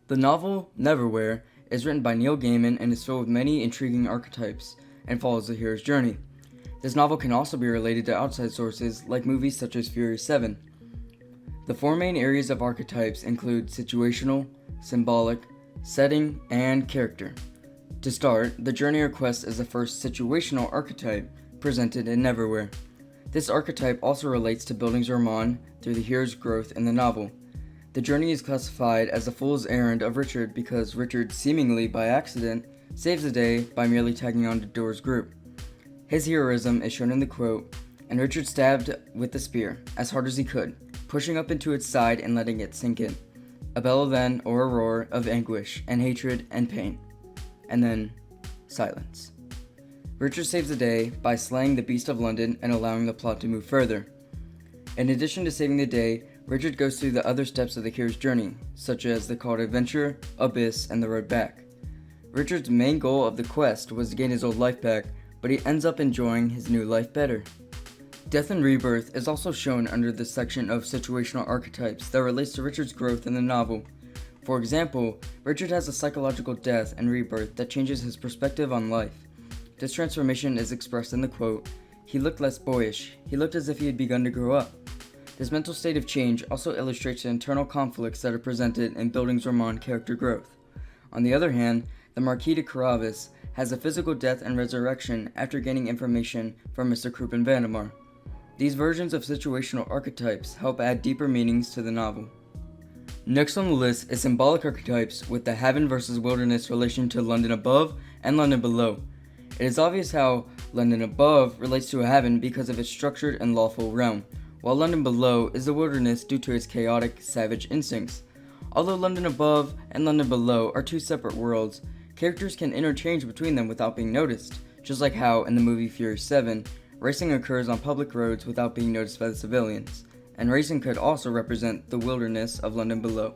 The novel Neverwhere is written by Neil Gaiman and is filled with many intriguing archetypes and follows the hero's journey. This novel can also be related to outside sources like movies such as Fury 7. The four main areas of archetypes include situational, symbolic, setting, and character. To start, the journey or quest is the first situational archetype presented in Neverwhere. This archetype also relates to building Hrncir through the hero's growth in the novel. The journey is classified as the fool's errand of Hrncir because Hrncir, seemingly by accident, saves the day by merely tagging on to Dor's group. His heroism is shown in the quote, "And Hrncir stabbed with the spear, as hard as he could, pushing up into its side and letting it sink in. A bellow then, or a roar, of anguish, and hatred, and pain." And then, silence. Hrncir saves the day by slaying the Beast of London and allowing the plot to move further. In addition to saving the day, Hrncir goes through the other steps of the hero's journey, such as the call to adventure, abyss, and the road back. Hrncir's main goal of the quest was to gain his old life back, but he ends up enjoying his new life better. Death and rebirth is also shown under this section of situational archetypes that relates to Hrncir's growth in the novel. For example, Hrncir has a psychological death and rebirth that changes his perspective on life. This transformation is expressed in the quote, "He looked less boyish, he looked as if he had begun to grow up." This mental state of change also illustrates the internal conflicts that are presented in building Hrncir character growth. On the other hand, the Marquis de Carabas has a physical death and resurrection after gaining information from Mr. Kruppen Vandemar. These versions of situational archetypes help add deeper meanings to the novel. Next on the list is symbolic archetypes with the Haven versus Wilderness relation to London above and London below. It is obvious how London above relates to a Haven because of its structured and lawful realm, while London below is the wilderness due to its chaotic, savage instincts. Although London above and London below are two separate worlds, characters can interchange between them without being noticed, just like how in the movie Fury 7, racing occurs on public roads without being noticed by the civilians, and racing could also represent the wilderness of London below.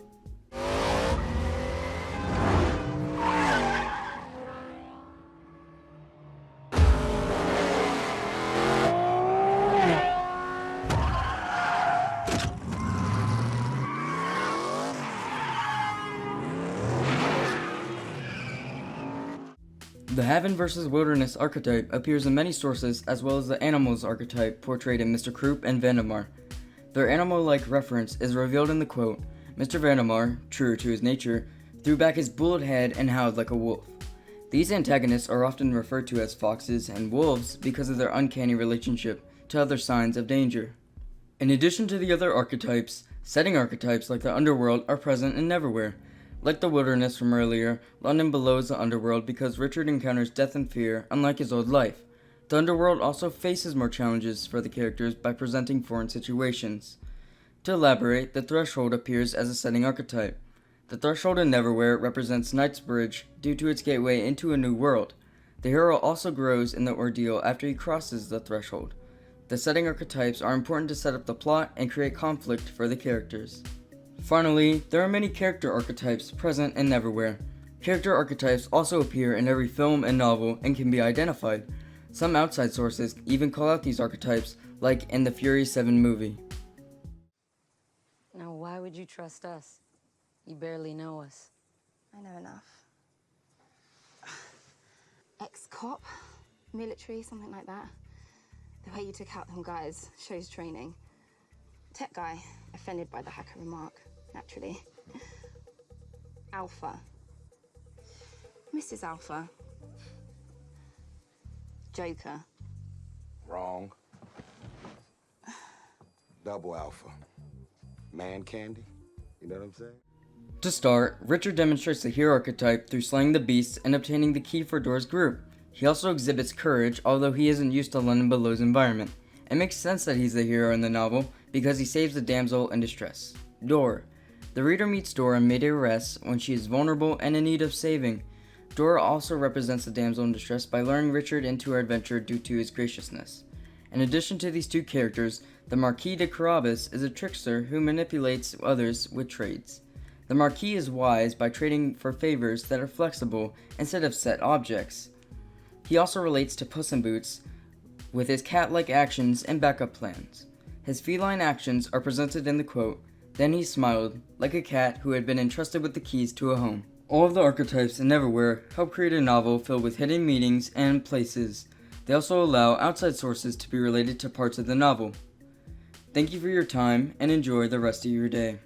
The Haven versus Wilderness archetype appears in many sources as well as the Animals archetype portrayed in Mr. Kruppen Vandemar. Their animal-like reference is revealed in the quote, "Mr. Vandemar, truer to his nature, threw back his bullet head and howled like a wolf." These antagonists are often referred to as foxes and wolves because of their uncanny relationship to other signs of danger. In addition to the other archetypes, setting archetypes like the underworld are present in Neverwhere. Like the wilderness from earlier, London below is the underworld because Hrncir encounters death and fear, unlike his old life. The underworld also faces more challenges for the characters by presenting foreign situations. To elaborate, the threshold appears as a setting archetype. The threshold in Neverwhere represents Knightsbridge due to its gateway into a new world. The hero also grows in the ordeal after he crosses the threshold. The setting archetypes are important to set up the plot and create conflict for the characters. Finally, there are many character archetypes present in Neverwhere. Character archetypes also appear in every film and novel and can be identified. Some outside sources even call out these archetypes, like in the Fury 7 movie. Now, why would you trust us? You barely know us. I know enough. Ex-cop, military, something like that. The way you took out them guys shows training. Tech guy, offended by the hacker remark, naturally. Alpha. Mrs. Alpha. Joker. Wrong. Double alpha. Man candy. You know what I'm saying? To start, Hrncir demonstrates the hero archetype through slaying the beasts and obtaining the key for Dor's group. He also exhibits courage, although he isn't used to London Below's environment. It makes sense that he's the hero in the novel because he saves the damsel in distress, Dor. The reader meets Dor in mid-arrest when she is vulnerable and in need of saving. Dor also represents the damsel in distress by luring Hrncir into her adventure due to his graciousness. In addition to these two characters, the Marquis de Carabas is a trickster who manipulates others with trades. The Marquis is wise by trading for favors that are flexible instead of set objects. He also relates to Puss in Boots with his cat-like actions and backup plans. His feline actions are presented in the quote, Then he smiled, like a cat who had been entrusted with the keys to a home. All of the archetypes in Neverwhere help create a novel filled with hidden meanings and places. They also allow outside sources to be related to parts of the novel. Thank you for your time and enjoy the rest of your day.